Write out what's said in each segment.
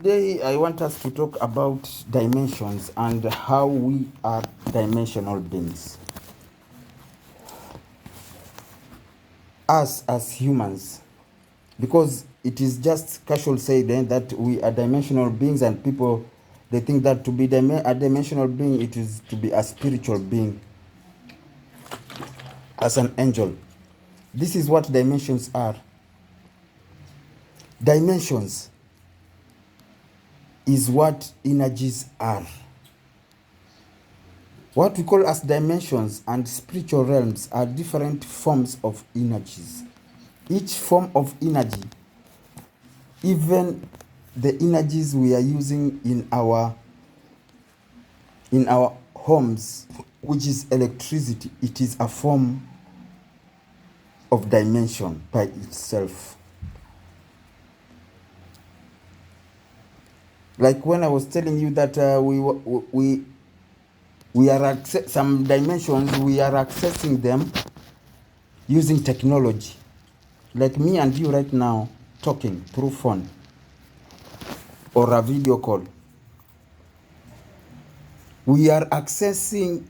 Today, I want us to talk about dimensions and how we are dimensional beings. Us as humans, because it is just casual said that we are dimensional beings, and people they think that to be a dimensional being, it is to be a spiritual being, as an angel. This is what dimensions are. Dimensions is what energies are. What we call as dimensions and spiritual realms are different forms of energies. Each form of energy, even the energies we are using in our homes, which is electricity, it is a form of dimension by itself. Like when I was telling you that we are some dimensions, we are accessing them using technology. Like me and you right now talking through phone or a video call. We are accessing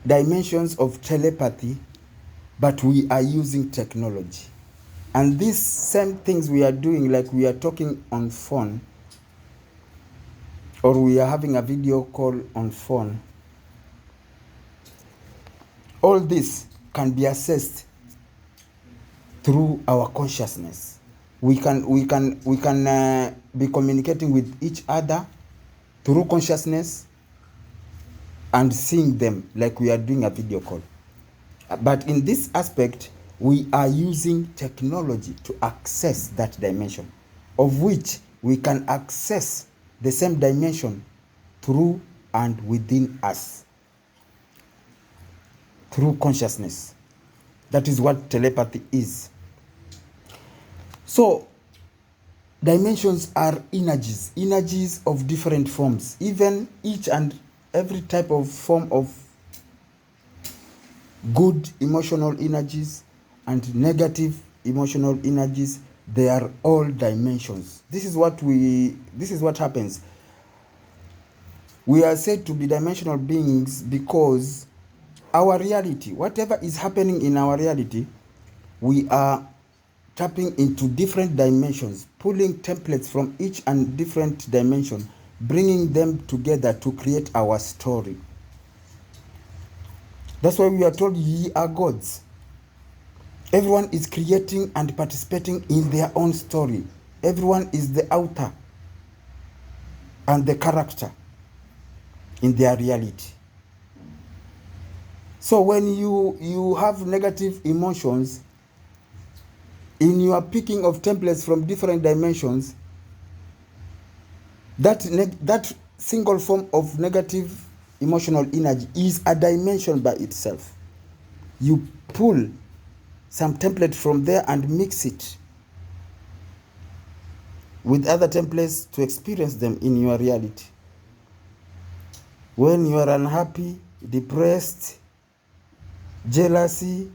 dimensions of telepathy, but we are using technology. And these same things we are doing, like we are talking on phone, or we are having a video call on phone, all this can be assessed through our consciousness. We can be communicating with each other through consciousness and seeing them like we are doing a video call. But in this aspect, we are using technology to access that dimension, of which we can access the same dimension through and within us, through consciousness. That is what telepathy is. So, dimensions are energies of different forms. Even each and every type of form of good emotional energies and negative emotional energies, they are all dimensions. This is what happens. We are said to be dimensional beings because our reality, whatever is happening in our reality, we are tapping into different dimensions, pulling templates from each and different dimension, bringing them together to create our story. That's why we are told ye are gods. Everyone is creating and participating in their own story. Everyone is the author and the character in their reality. So when you have negative emotions, in your picking of templates from different dimensions, that single form of negative emotional energy is a dimension by itself. You pull some template from there and mix it with other templates to experience them in your reality. When you are unhappy, depressed, jealousy,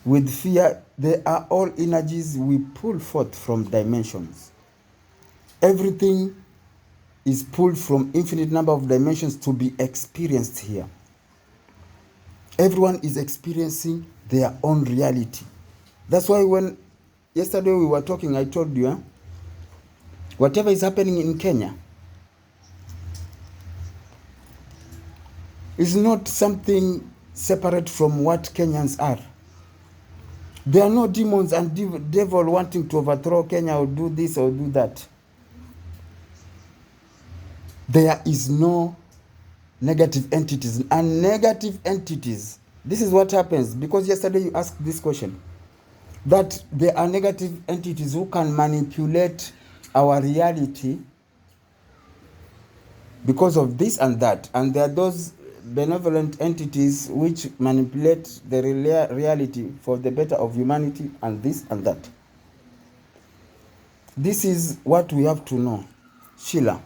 with fear, they are all energies we pull forth from dimensions. Everything is pulled from infinite number of dimensions to be experienced here. Everyone is experiencing their own reality. That's why when yesterday we were talking, I told you, whatever is happening in Kenya is not something separate from what Kenyans are. There are no demons and devil wanting to overthrow Kenya or do this or do that. There is no negative entities. And negative entities, this is what happens, because yesterday you asked this question, that there are negative entities who can manipulate our reality because of this and that. And there are those benevolent entities which manipulate the reality for the better of humanity and this and that. This is what we have to know, Sheila.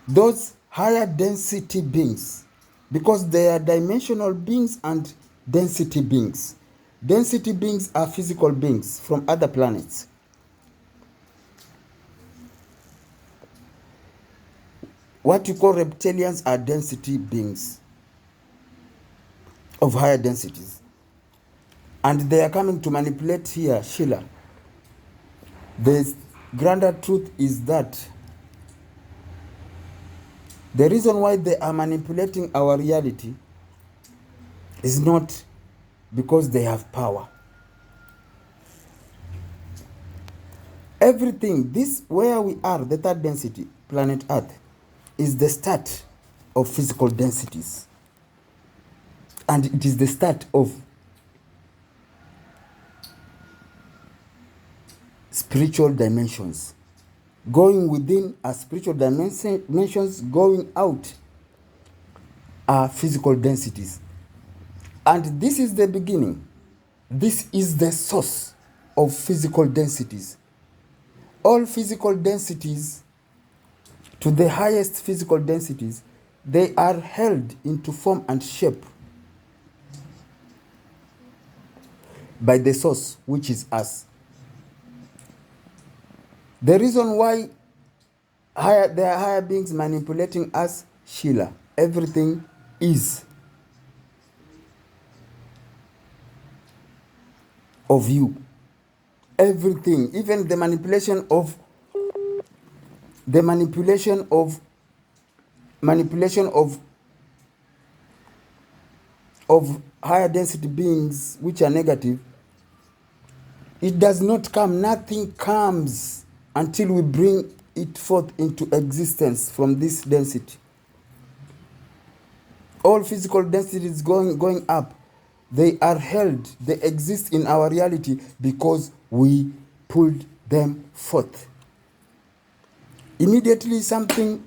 Those higher density beings, because they are dimensional beings and density beings. Density beings are physical beings from other planets. What you call reptilians are density beings of higher densities. And they are coming to manipulate here, Sheila. The grander truth is that the reason why they are manipulating our reality is not because they have power. Everything, this where we are, the third density, planet Earth, is the start of physical densities. And it is the start of spiritual dimensions. Going within are spiritual dimensions, going out are physical densities. And this is the beginning. This is the source of physical densities. All physical densities, to the highest physical densities, they are held into form and shape by the source, which is us. The reason why there are higher beings manipulating us, Sheila, everything is of you. Everything, even the manipulation of higher density beings which are negative, it does not come. Nothing comes until we bring it forth into existence from this density. All physical densities going up, they are held, they exist in our reality because we pulled them forth. Immediately something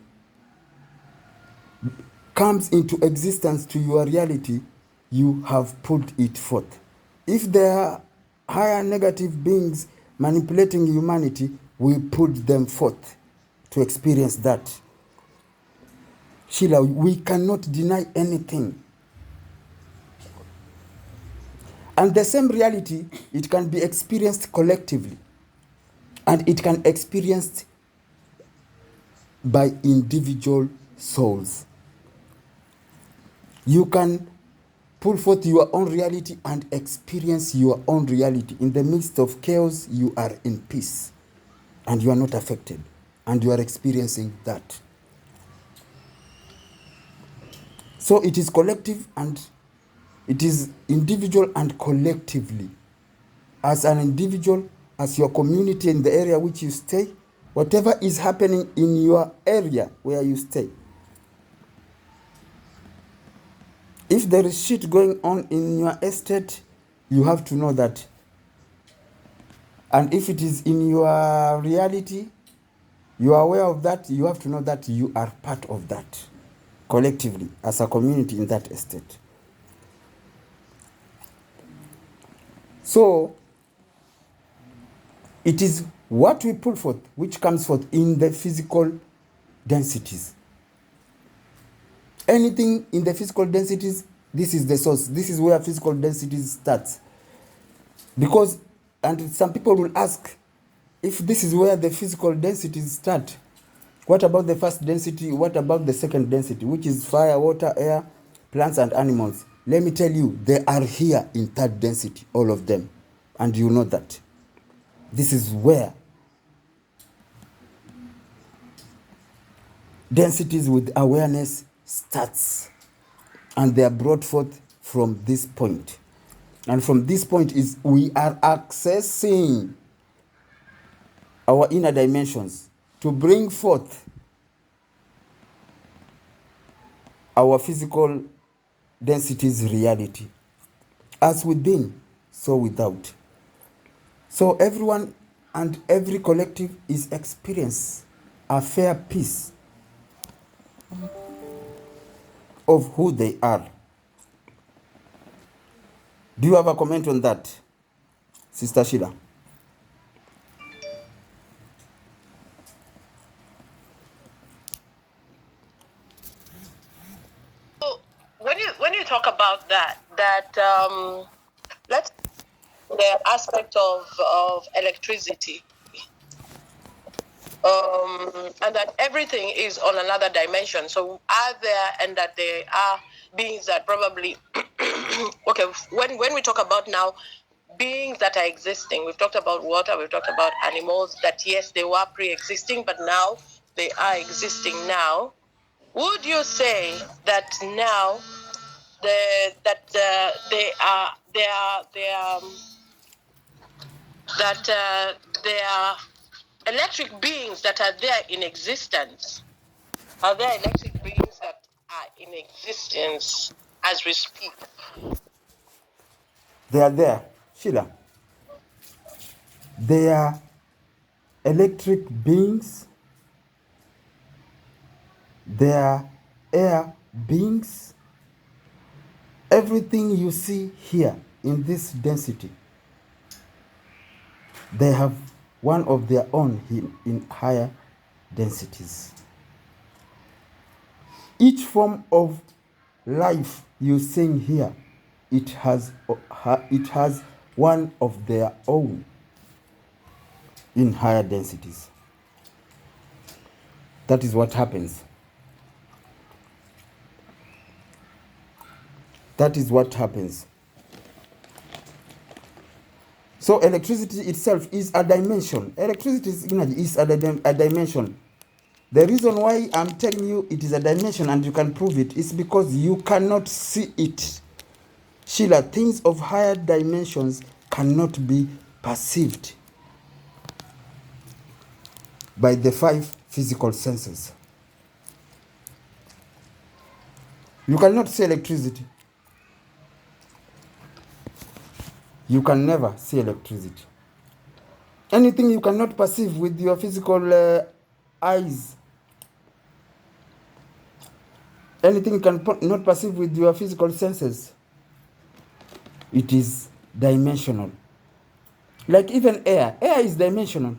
comes into existence to your reality, you have pulled it forth. If there are higher negative beings manipulating humanity, we pulled them forth to experience that. Sheila, we cannot deny anything. And the same reality, it can be experienced collectively. And it can be experienced by individual souls. You can pull forth your own reality and experience your own reality. In the midst of chaos, you are in peace. And you are not affected. And you are experiencing that. So it is collective and it is individual and collectively. As an individual, as your community in the area which you stay, whatever is happening in your area where you stay. If there is shit going on in your estate, you have to know that. And if it is in your reality, you are aware of that, you have to know that you are part of that. Collectively, as a community in that estate. So, it is what we pull forth, which comes forth in the physical densities. Anything in the physical densities, this is the source. This is where physical densities starts. Because, and some people will ask, if this is where the physical densities start, what about the first density? What about the second density, which is fire, water, air, plants, and animals? Let me tell you, they are here in third density, all of them. And you know that. This is where densities with awareness starts. And they are brought forth from this point. And from this point is we are accessing our inner dimensions to bring forth our physical densities reality. As within, so without. So everyone and every collective is experience a fair piece of who they are. Do you have a comment on that, Sister Sheila? When you talk about that let's the aspect of electricity. And that everything is on another dimension. So are there, and that there are beings that probably, okay, when we talk about now beings that are existing, we've talked about water, we've talked about animals, that yes, they were pre-existing, but now they are existing now. Would you say that now there are electric beings that are there in existence? Are there electric beings that are in existence as we speak? They are there, Sheila. They are electric beings. They are air beings. Everything you see here in this density, they have one of their own in higher densities. Each form of life you seeing here, it has one of their own in higher densities. That is what happens. That is what happens. So electricity itself is a dimension. Electricity energy is a dimension. The reason why I'm telling you it is a dimension and you can prove it is because you cannot see it. Sheila, things of higher dimensions cannot be perceived by the 5 physical senses. You cannot see electricity. You can never see electricity. Anything you cannot perceive with your physical eyes, anything you cannot perceive with your physical senses, it is dimensional. Like even air is dimensional.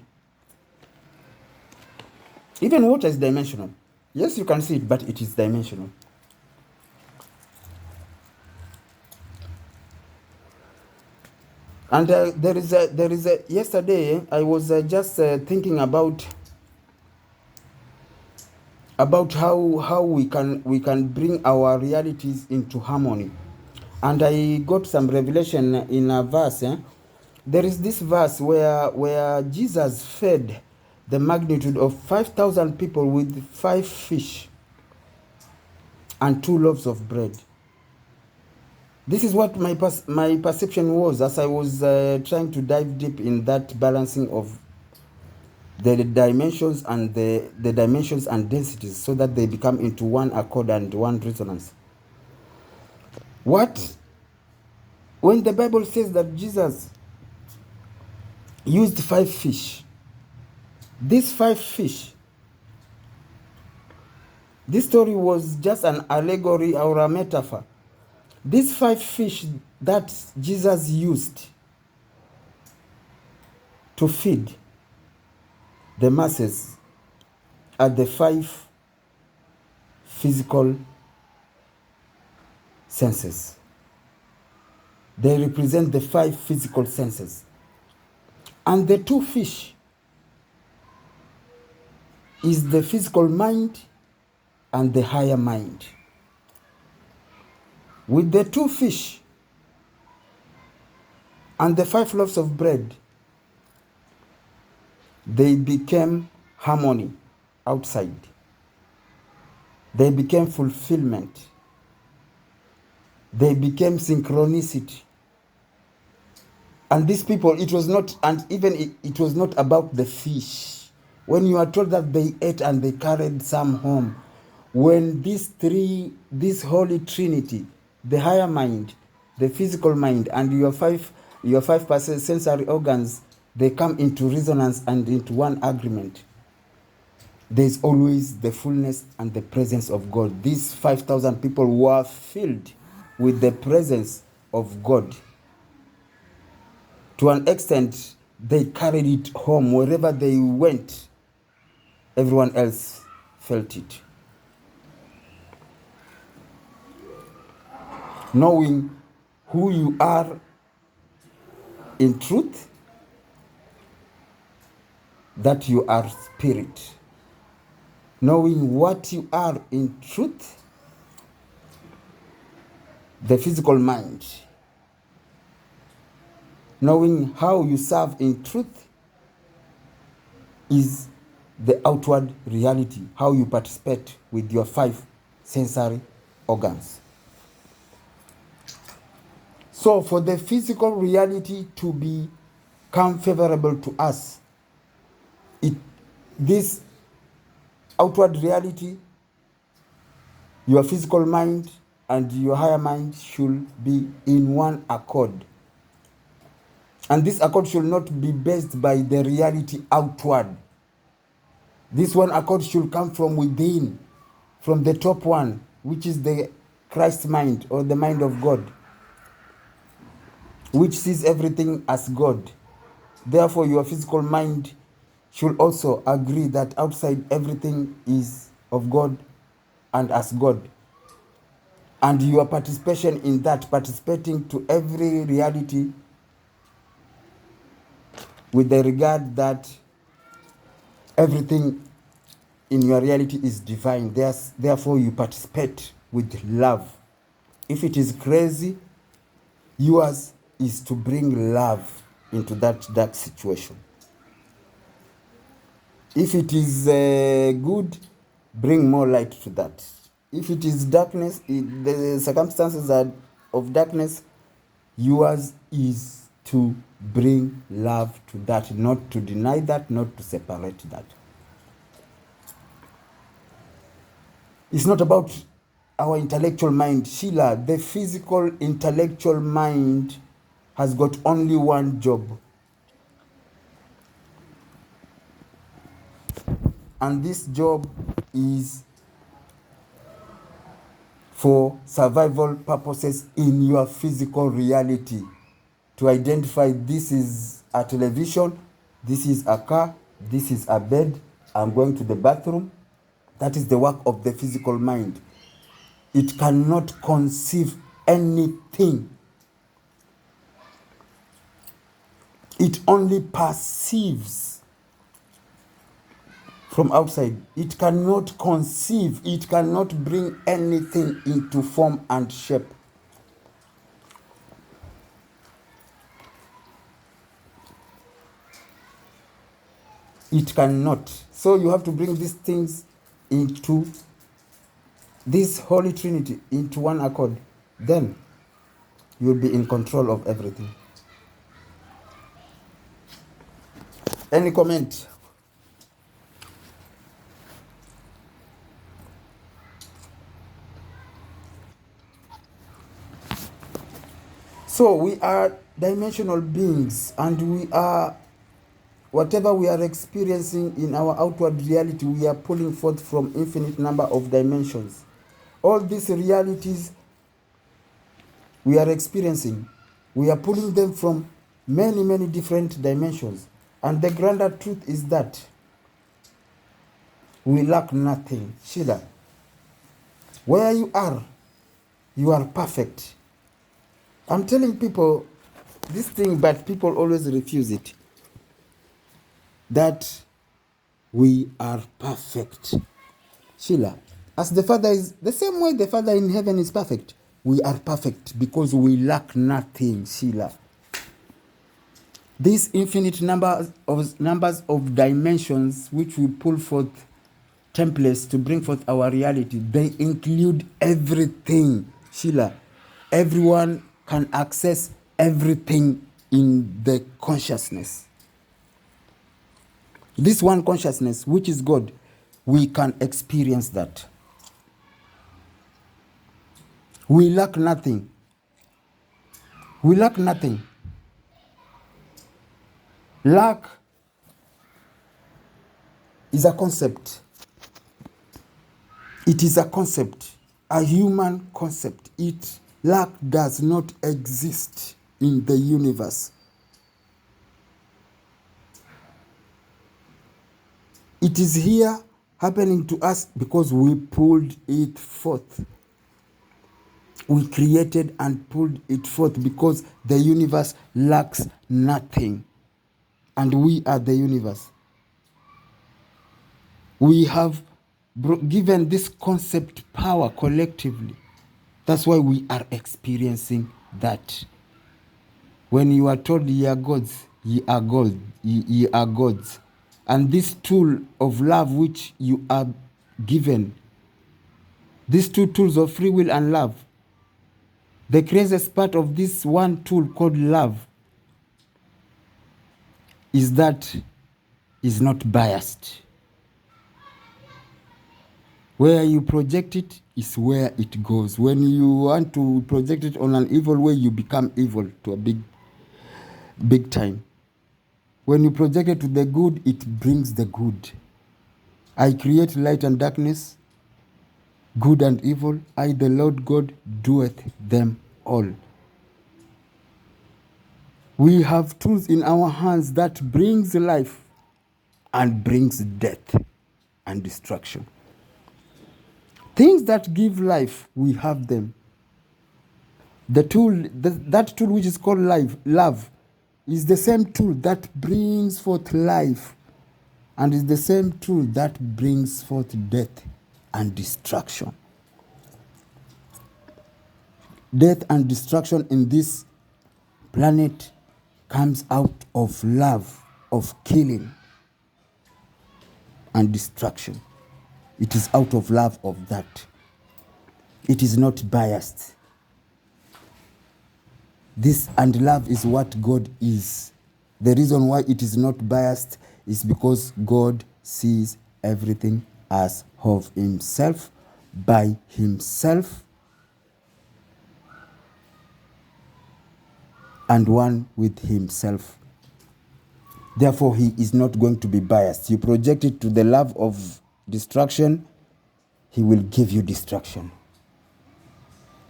Even water is dimensional. Yes, you can see it, but it is dimensional. And there is a yesterday I was just thinking about how we can bring our realities into harmony. And I got some revelation in a verse. There is this verse where Jesus fed the magnitude of 5,000 people with 5 fish and 2 loaves of bread. This is what my perception was as I was trying to dive deep in that balancing of the dimensions and the dimensions and densities, so that they become into one accord and one resonance. When the Bible says that Jesus used 5 fish, these 5 fish, this story was just an allegory or a metaphor. These 5 fish that Jesus used to feed the masses are the 5 physical senses. They represent the 5 physical senses. And the 2 fish is the physical mind and the higher mind. With the 2 fish and the 5 loaves of bread, they became harmony outside. They became fulfillment. They became synchronicity. And these people, it was not, and even it was not about the fish. When you are told that they ate and they carried some home, when this Holy Trinity, the higher mind, the physical mind, and your 5% sensory organs, they come into resonance and into one agreement, there is always the fullness and the presence of God. These 5,000 people were filled with the presence of God. To an extent, they carried it home. Wherever they went, everyone else felt it. Knowing who you are in truth, that you are spirit. Knowing what you are in truth, the physical mind. Knowing how you serve in truth is the outward reality, how you participate with your 5 sensory organs. So for the physical reality to become favorable to us, this outward reality, your physical mind and your higher mind should be in one accord. And this accord should not be based by the reality outward. This one accord should come from within, from the top one, which is the Christ mind or the mind of God, which sees everything as God. Therefore, your physical mind should also agree that outside everything is of God and as God. And your participation in that, participating to every reality with the regard that everything in your reality is divine. Therefore, you participate with love. If it is crazy, yours is to bring love into that dark situation. If it is good, bring more light to that. If it is darkness, the circumstances are of darkness, yours is to bring love to that, not to deny that, not to separate that. It's not about our intellectual mind. Sheila, the physical intellectual mind has got only one job. And this job is for survival purposes in your physical reality. To identify, this is a television, this is a car, this is a bed, I'm going to the bathroom. That is the work of the physical mind. It cannot conceive anything. It only perceives from outside. It cannot conceive. It cannot bring anything into form and shape. It cannot. So you have to bring these things into this Holy Trinity, into one accord. Then you will be in control of everything. Any comment? So we are dimensional beings, and we are, whatever we are experiencing in our outward reality, we are pulling forth from infinite number of dimensions. All these realities we are experiencing, we are pulling them from many, many different dimensions. And the grander truth is that we lack nothing. Sheila, where you are perfect. I'm telling people this thing, but people always refuse it. That we are perfect. Sheila, as the Father is, the same way the Father in heaven is perfect, we are perfect because we lack nothing, Sheila. These infinite numbers of dimensions which we pull forth templates to bring forth our reality, they include everything, Sheila. Everyone can access everything in the consciousness. This one consciousness, which is God, we can experience that. We lack nothing. We lack nothing. Lack is a concept. It is a concept, a human concept. Lack does not exist in the universe. It is here happening to us because we pulled it forth. We created and pulled it forth because the universe lacks nothing, and we are the universe. We have given this concept power collectively. That's why we are experiencing that. When you are told ye are gods, ye are gods, ye are gods. And this tool of love which you are given, these two tools of free will and love, the craziest part of this one tool called love is that is not biased. Where you project it is where it goes. When you want to project it on an evil way, you become evil to a big time. When you project it to the good, it brings the good. I create light and darkness, good and evil. I, the Lord God, doeth them all. We have tools in our hands that brings life and brings death and destruction. Things that give life, we have them. The tool, that tool which is called love, is the same tool that brings forth life, and is the same tool that brings forth death and destruction. Death and destruction in this planet comes out of love, of killing and destruction. It is out of love of that. It is not biased. This and love is what God is. The reason why it is not biased is because God sees everything as of himself, by himself, and one with himself. Therefore, he is not going to be biased. You project it to the love of destruction, he will give you destruction.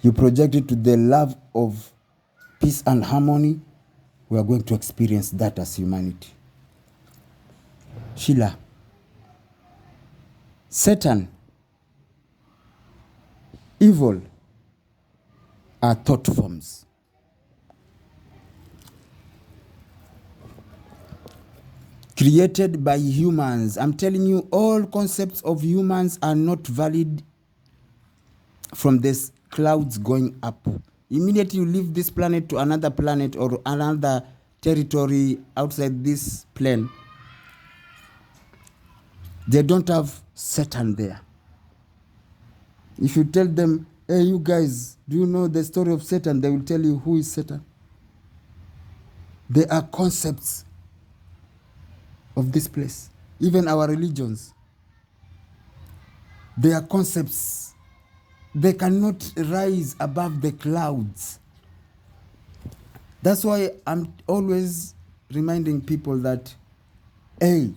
You project it to the love of peace and harmony, we are going to experience that as humanity. Sheila, Satan, evil are thought forms. Created by humans. I'm telling you, all concepts of humans are not valid from these clouds going up. Immediately you leave this planet to another planet or another territory outside this plane, they don't have Satan there. If you tell them, hey, you guys, do you know the story of Satan? They will tell you who is Satan. They are concepts of this place. Even our religions, they are concepts. They cannot rise above the clouds. That's why I'm always reminding people that, hey,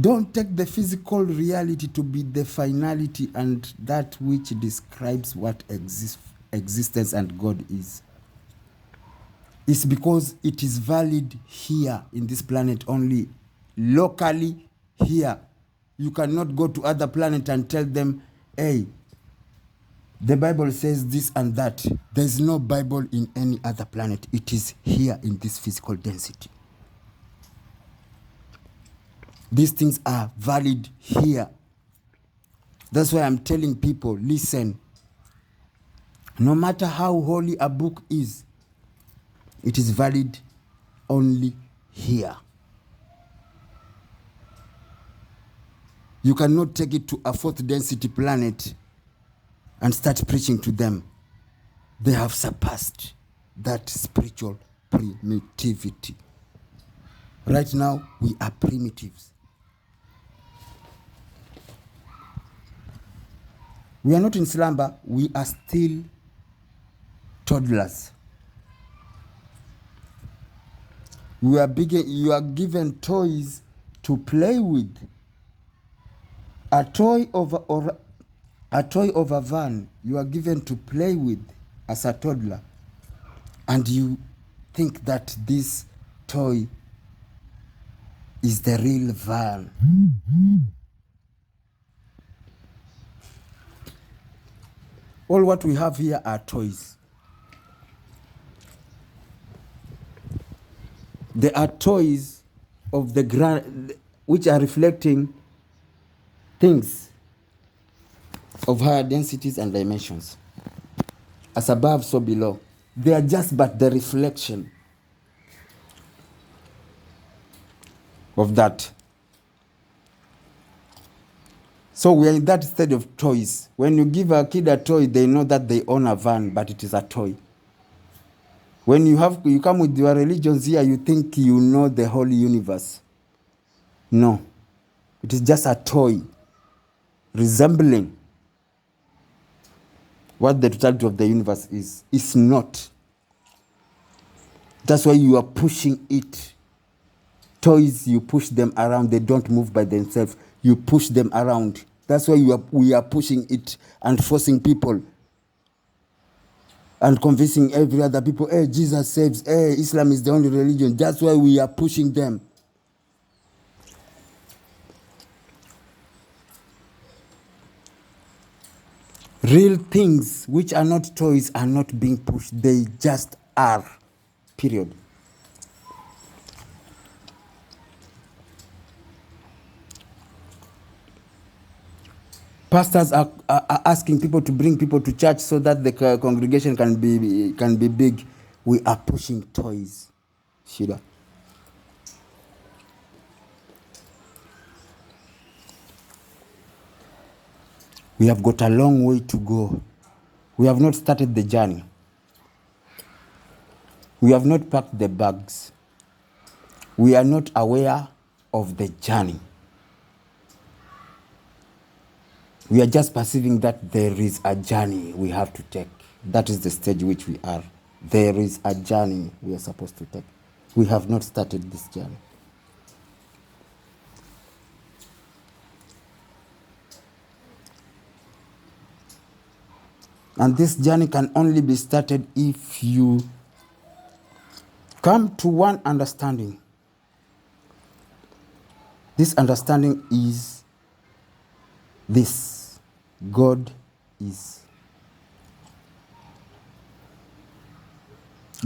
don't take the physical reality to be the finality and that which describes what existence and God is. It's because it is valid here in this planet only, locally here. You cannot go to other planet and tell them, hey, the Bible says this and that. There's no Bible in any other planet. It is here in this physical density. These things are valid here. That's why I'm telling people, listen, no matter how holy a book is, it is valid only here. You cannot take it to a fourth density planet and start preaching to them. They have surpassed that spiritual primitivity. Right now, we are primitives. We are not in slumber, we are still toddlers. You are given toys to play with. A toy of a van you are given to play with as a toddler, and you think that this toy is the real van. All what we have here are toys. There are toys of the grand which are reflecting things of higher densities and dimensions. As above, so below. They are just but the reflection of that. So we are in that state of toys. When you give a kid a toy, they know that they own a van, but it is a toy. When you come with your religions here, you think you know the whole universe. No. It is just a toy resembling what the totality of the universe is. It's not. That's why you are pushing it. Toys, you push them around. They don't move by themselves. You push them around. That's why we are pushing it and forcing people and convincing every other people, hey, Jesus saves, hey, Islam is the only religion. That's why we are pushing them. Real things which are not toys are not being pushed. They just are. Period. Pastors are asking people to bring people to church so that the congregation can be big. We are pushing toys. Shida. We have got a long way to go. We have not started the journey. We have not packed the bags. We are not aware of the journey. We are just perceiving that there is a journey we have to take. That is the stage which we are. There is a journey we are supposed to take. We have not started this journey. And this journey can only be started if you come to one understanding. This understanding is this. God is.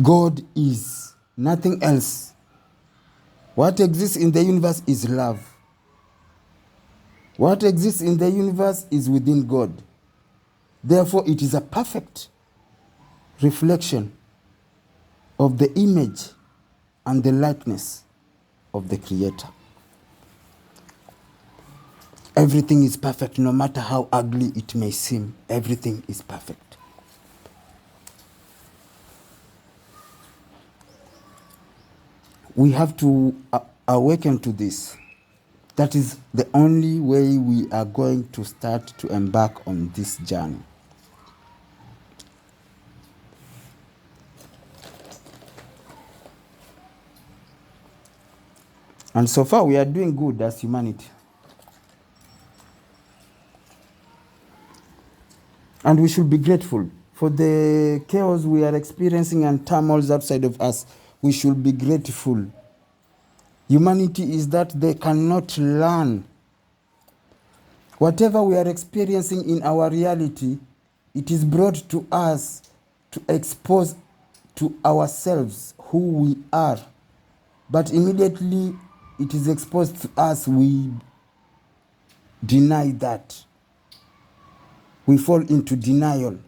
God is. Nothing else. What exists in the universe is love. What exists in the universe is within God. Therefore, it is a perfect reflection of the image and the likeness of the Creator. Everything is perfect, no matter how ugly it may seem. Everything is perfect. We have to awaken to this. That is the only way we are going to start to embark on this journey. And so far, we are doing good as humanity. And we should be grateful for the chaos we are experiencing and turmoils outside of us. We should be grateful. Humanity is that they cannot learn. Whatever we are experiencing in our reality, it is brought to us to expose to ourselves who we are. But immediately it is exposed to us, we deny that. We fall into denial.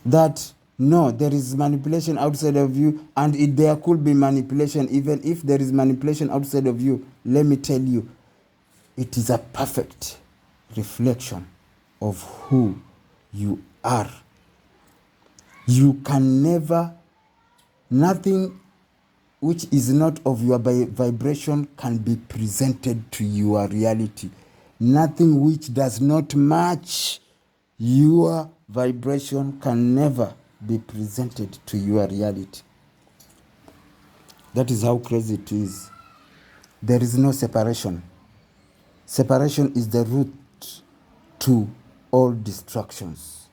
That, no, there is manipulation outside of you, and there could be manipulation. Even if there is manipulation outside of you, let me tell you, it is a perfect reflection of who you are. You can never, nothing which is not of your vibration can be presented to your reality. Nothing which does not match your vibration can never be presented to your reality. That is how crazy it is. There is no separation. Separation is the root to all distractions.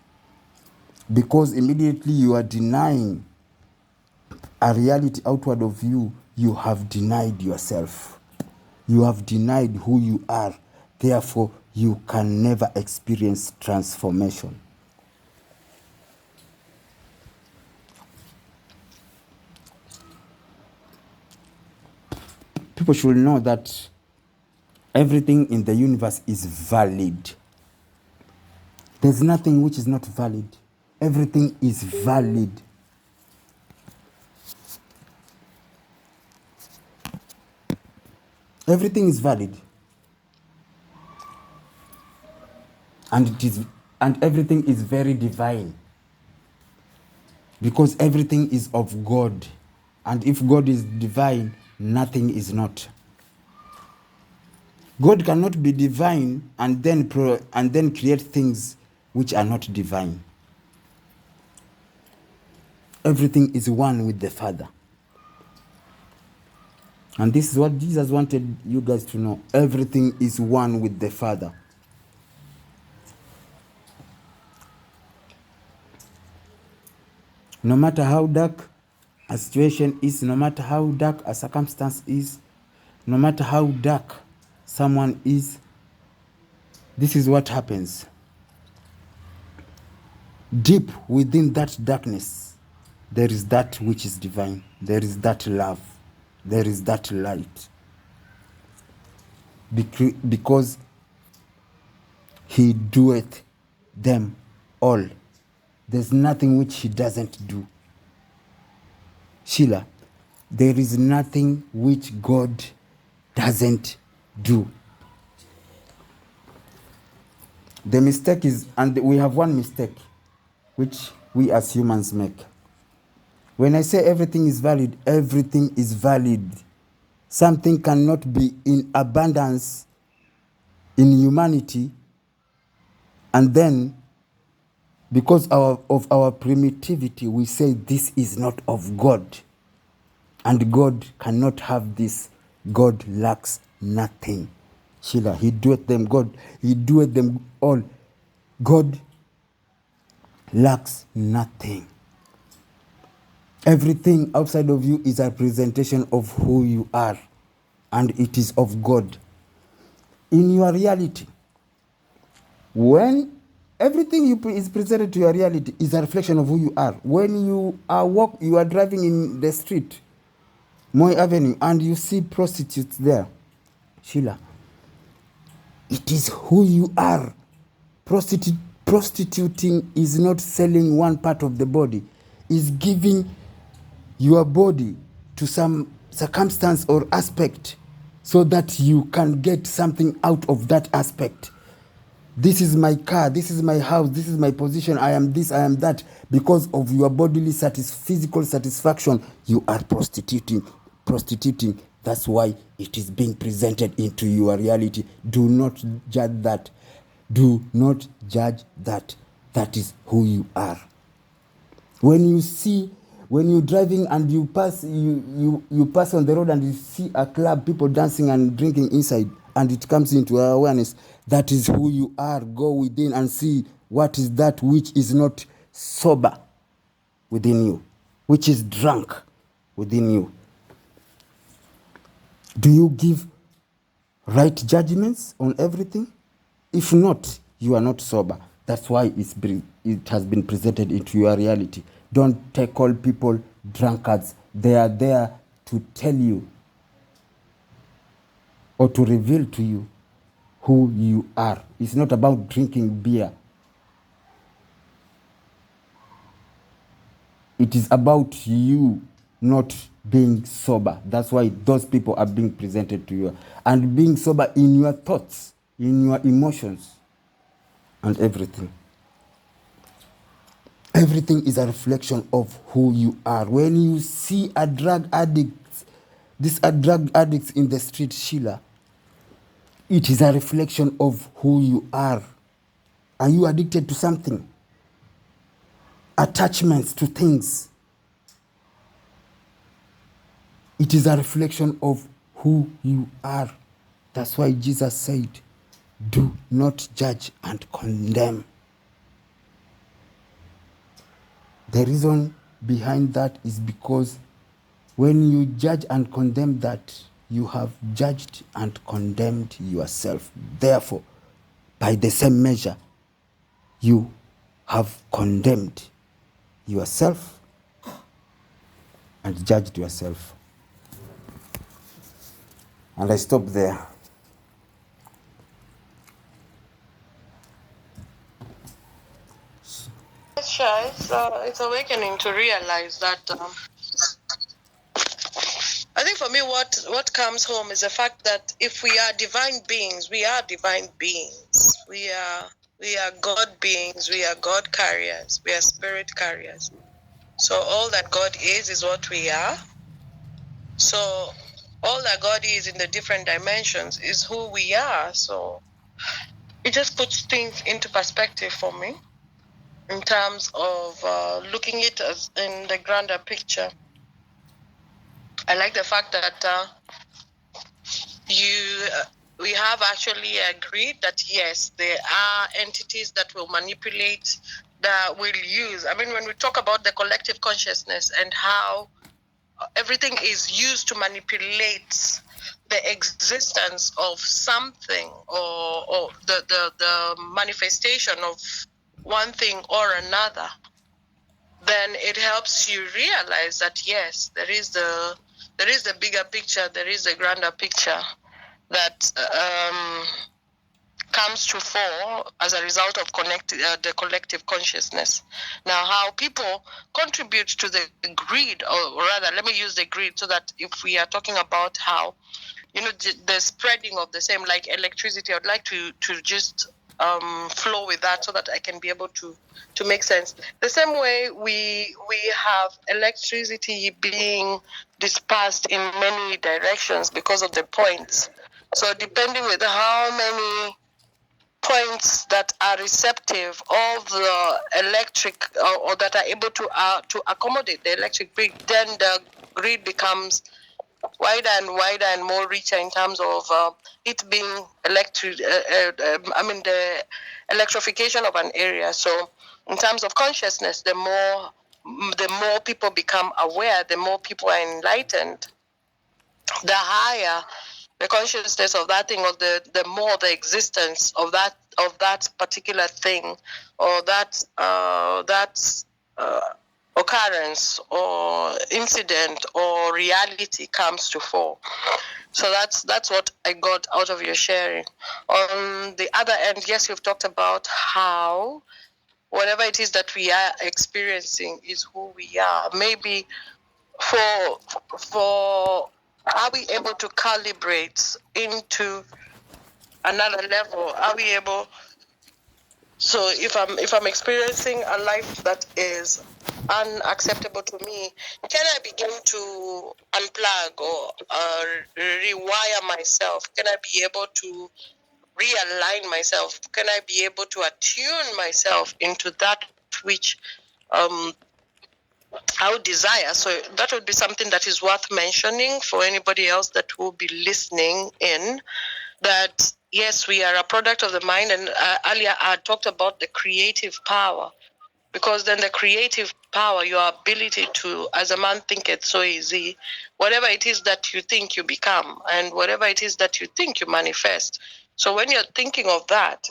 Because immediately you are denying a reality outward of you, you have denied yourself. You have denied who you are. Therefore, you can never experience transformation. people should know that everything in the universe is valid. There's nothing which is not valid. Everything is valid. Everything is valid. And everything is very divine. Because everything is of God. And if God is divine, nothing is not. God cannot be divine and then create things which are not divine. Everything is one with the Father. And this is what Jesus wanted you guys to know. Everything is one with the Father. No matter how dark a situation is, no matter how dark a circumstance is, no matter how dark someone is, this is what happens. Deep within that darkness, there is that which is divine. There is that love. There is that light. Because he doeth them all. There's nothing which he doesn't do. Sheila, there is nothing which God doesn't do. The mistake is, and we have one mistake, which we as humans make. When I say everything is valid, everything is valid. Something cannot be in abundance in humanity, and then because of our primitivity, we say this is not of God. And God cannot have this. God lacks nothing. Sheila, he doeth them God. He doeth them all. God lacks nothing. Everything outside of you is a presentation of who you are. And it is of God. In your reality, when everything is presented to your reality is a reflection of who you are. When you are driving in the street, Moy Avenue, and you see prostitutes there, Sheila, it is who you are. Prostituting is not selling one part of the body. It's giving your body to some circumstance or aspect so that you can get something out of that aspect. This is my car, this is my house, this is my position, I am this, I am that. Because of your bodily physical satisfaction, you are prostituting. That's why it is being presented into your reality. Do not judge that. Do not judge that. That is who you are. When you're driving and you pass on the road and you see a club, people dancing and drinking inside, and it comes into our awareness, that is who you are. Go within and see what is that which is not sober within you, which is drunk within you. Do you give right judgments on everything? If not, you are not sober. That's why it has been presented into your reality. Don't take all people drunkards. They are there to tell you or to reveal to you who you are. It's not about drinking beer. It is about you not being sober. That's why those people are being presented to you. And being sober in your thoughts, in your emotions, and everything. Everything is a reflection of who you are. When you see a drug addict, these are drug addicts in the street, Sheila, it is a reflection of who you are. Are you addicted to something? Attachments to things. It is a reflection of who you are. That's why Jesus said, do not judge and condemn. The reason behind that is because when you judge and condemn that, you have judged and condemned yourself. Therefore, by the same measure, you have condemned yourself and judged yourself. And I stop there. Sure, it's awakening to realize that. I think for me, what comes home is the fact that if we are divine beings, we are divine beings. We are God beings. We are God carriers. We are spirit carriers. So all that God is what we are. So all that God is in the different dimensions is who we are. So it just puts things into perspective for me in terms of looking it as in the grander picture. I like the fact that we have actually agreed that yes, there are entities that will manipulate, that will use. I mean, when we talk about the collective consciousness and how everything is used to manipulate the existence of something, or the manifestation of one thing or another, then it helps you realize that yes, there is the bigger picture, there is a grander picture that comes to fore as a result of the collective consciousness. Now, how people contribute to the greed, or rather, let me use the greed so that if we are talking about how, the spreading of the same, like electricity, I'd like to just flow with that so that I can be able to make sense. The same way we have electricity being dispersed in many directions because of the points. So depending with how many points that are receptive of the electric, or that are able to accommodate the electric grid, then the grid becomes wider and wider and more richer in terms of it being the electrification of an area. So in terms of consciousness, the more people become aware, the more people are enlightened, the higher the consciousness of that thing, or the more the existence of that particular thing, or that occurrence or incident or reality comes to fore. So that's what I got out of your sharing. On the other end, yes, you've talked about how whatever it is that we are experiencing is who we are. Maybe for are we able to calibrate into another level? Are we able? So if I'm experiencing a life that is unacceptable to me, can I begin to unplug or rewire myself? Can I be able to realign myself? Can I be able to attune myself into that which I would desire? So that would be something that is worth mentioning for anybody else that will be listening in, that yes, we are a product of the mind. And earlier I talked about the creative power, because then the creative power, your ability to, as a man thinketh, so is he. Whatever it is that you think, you become, and whatever it is that you think, you manifest. So when you're thinking of that,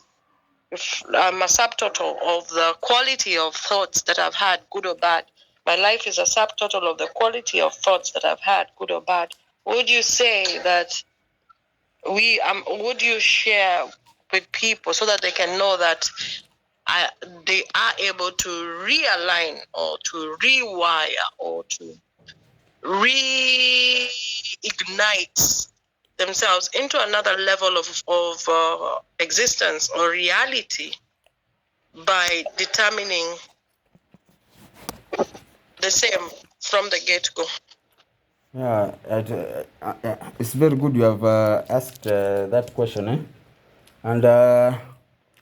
if I'm a subtotal of the quality of thoughts that I've had, good or bad, my life is a subtotal of the quality of thoughts that I've had, good or bad. Would you say that would you share with people so that they can know that they are able to realign or to rewire or to reignite themselves into another level of existence or reality by determining the same from the get-go? Yeah, it's very good you have asked that question, eh? And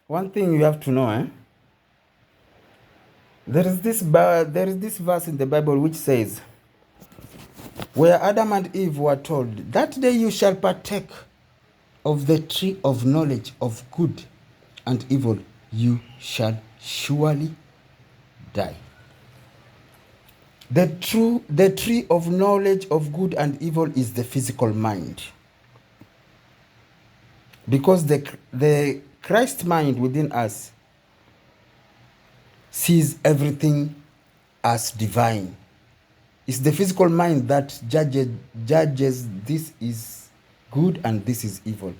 one thing you have to know, eh? There is this verse in the Bible which says, where Adam and Eve were told, that day you shall partake of the tree of knowledge of good and evil, you shall surely die. The tree of knowledge of good and evil is the physical mind. Because the Christ mind within us sees everything as divine. It's the physical mind that judges this is good and this is evil.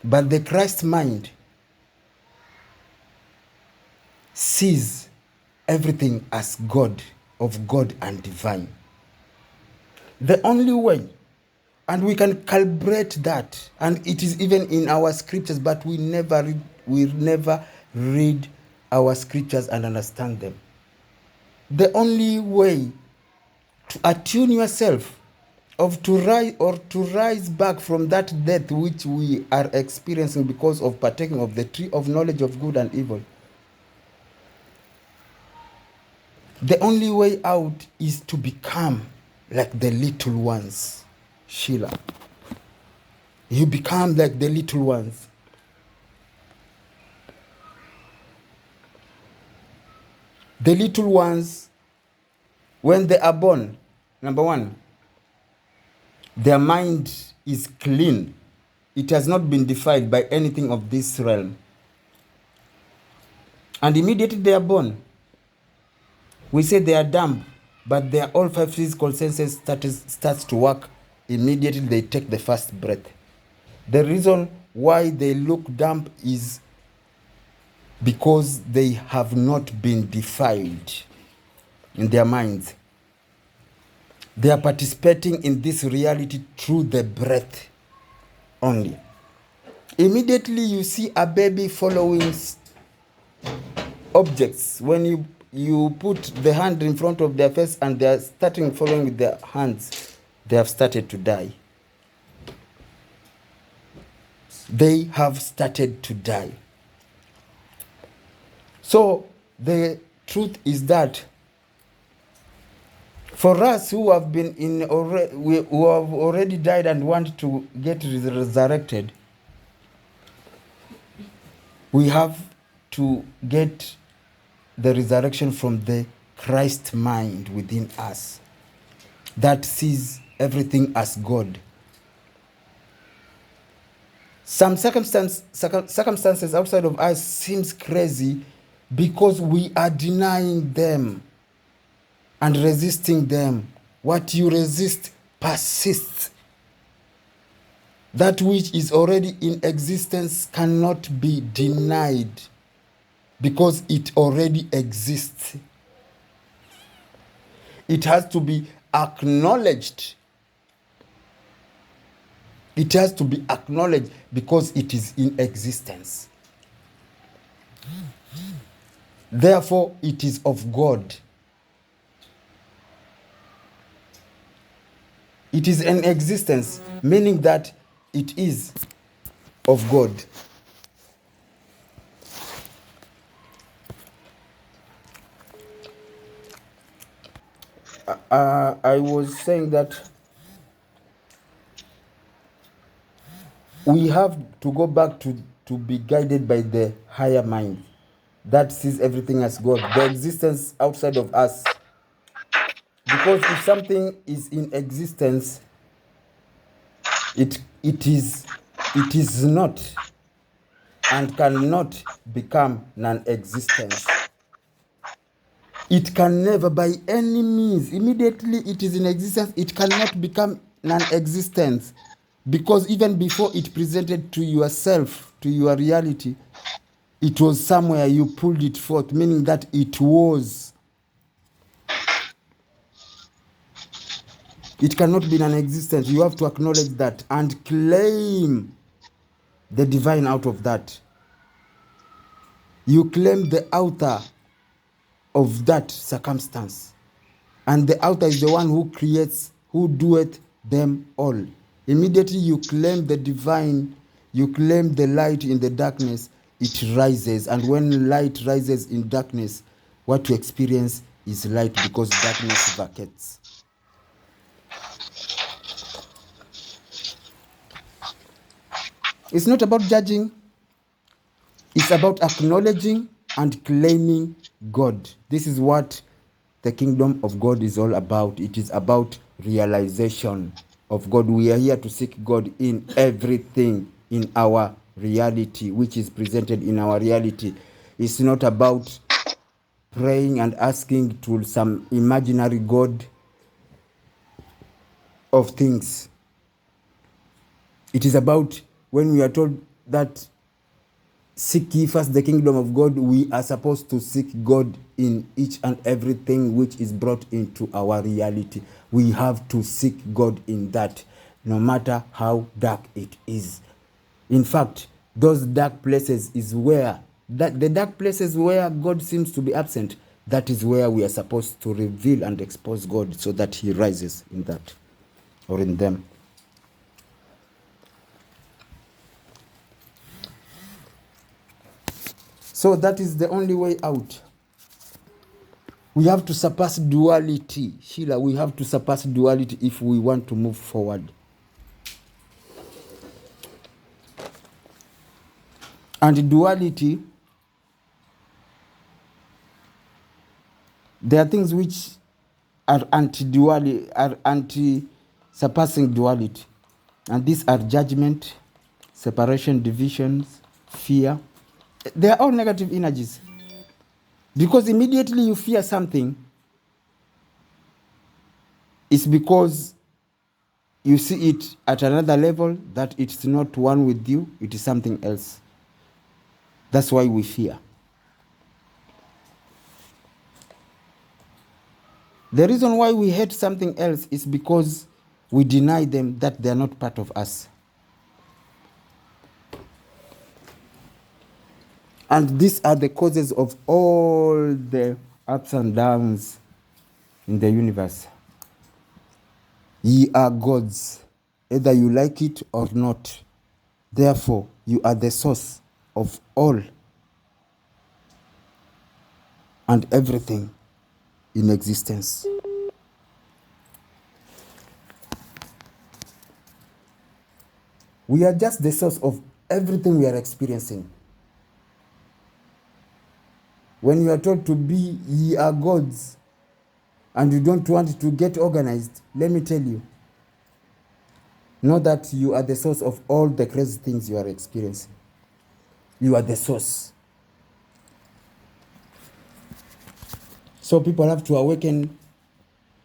But the Christ mind sees everything as God, of God and divine. The only way, and we can calibrate that, and it is even in our scriptures, but we never read our scriptures and understand them. The only way to attune yourself to rise back from that death which we are experiencing because of partaking of the tree of knowledge of good and evil. The only way out is to become like the little ones, Sheila. You become like the little ones. The little ones, when they are born, number one, their mind is clean. It has not been defiled by anything of this realm. And immediately they are born, we say they are dumb, but their all five physical senses starts to work immediately they take the first breath. The reason why they look dumb is because they have not been defiled in their minds. They are participating in this reality through the breath only. Immediately you see a baby following objects. When you put the hand in front of their face and they are starting following with their hands, they have started to die. They have started to die. So the truth is that for us who have been who have already died and want to get resurrected, we have to get the resurrection from the Christ mind within us that sees everything as God. Some circumstances outside of us seems crazy because we are denying them and resisting them. What you resist persists. That which is already in existence cannot be denied because it already exists. It has to be acknowledged. It has to be acknowledged because it is in existence. Therefore, it is of God. It is in existence, meaning that it is of God. I was saying that we have to go back to be guided by the higher mind that sees everything as God, the existence outside of us. Because if something is in existence, it is not and cannot become non-existence. It can never by any means, immediately it is in existence, it cannot become non-existence. Because even before it presented to yourself, to your reality, it was somewhere you pulled it forth, meaning that it was. It cannot be non-existent. You have to acknowledge that and claim the divine out of that. You claim the author of that circumstance. And the author is the one who creates, who doeth them all. Immediately you claim the divine, you claim the light in the darkness, it rises. And when light rises in darkness, what you experience is light because darkness vacates. It's not about judging. It's about acknowledging and claiming God. This is what the kingdom of God is all about. It is about realization of God. We are here to seek God in everything in our reality, which is presented in our reality. It's not about praying and asking to some imaginary God of things. It is about when we are told that seek ye first the kingdom of God, we are supposed to seek God in each and everything which is brought into our reality. We have to seek God in that, no matter how dark it is. In fact, those dark places is where, the dark places where God seems to be absent, that is where we are supposed to reveal and expose God so that he rises in that or in them. So that is the only way out. We have to surpass duality. Sheila, we have to surpass duality if we want to move forward. And duality, there are things which are anti-duality, are anti-surpassing duality. And these are judgment, separation, divisions, fear. They are all negative energies. Because immediately you fear something, it's because you see it at another level, that it's not one with you, it is something else. That's why we fear. The reason why we hate something else is because we deny them that they are not part of us. And these are the causes of all the ups and downs in the universe. Ye are gods, either you like it or not. Therefore, you are the source of all and everything in existence. We are just the source of everything we are experiencing. When you are told to be ye are gods and you don't want to get organized, let me tell you, know that you are the source of all the crazy things you are experiencing. You are the source. So people have to awaken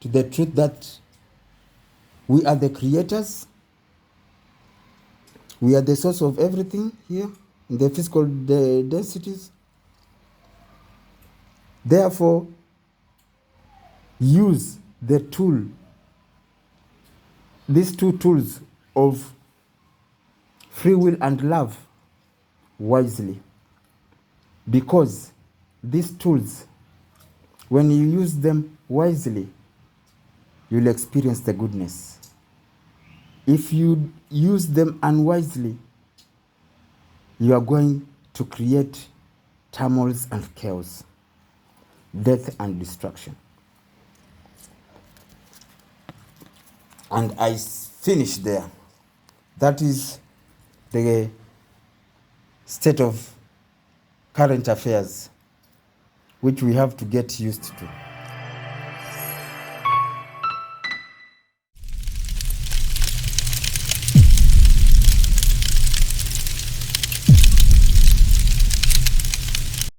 to the truth that we are the creators. We are the source of everything here in the physical densities. Therefore, use the tool, these two tools of free will and love wisely. Because these tools, when you use them wisely, you'll experience the goodness. If you use them unwisely, you are going to create turmoils and chaos, death and destruction. And I finish there. That is the state of current affairs, which we have to get used to.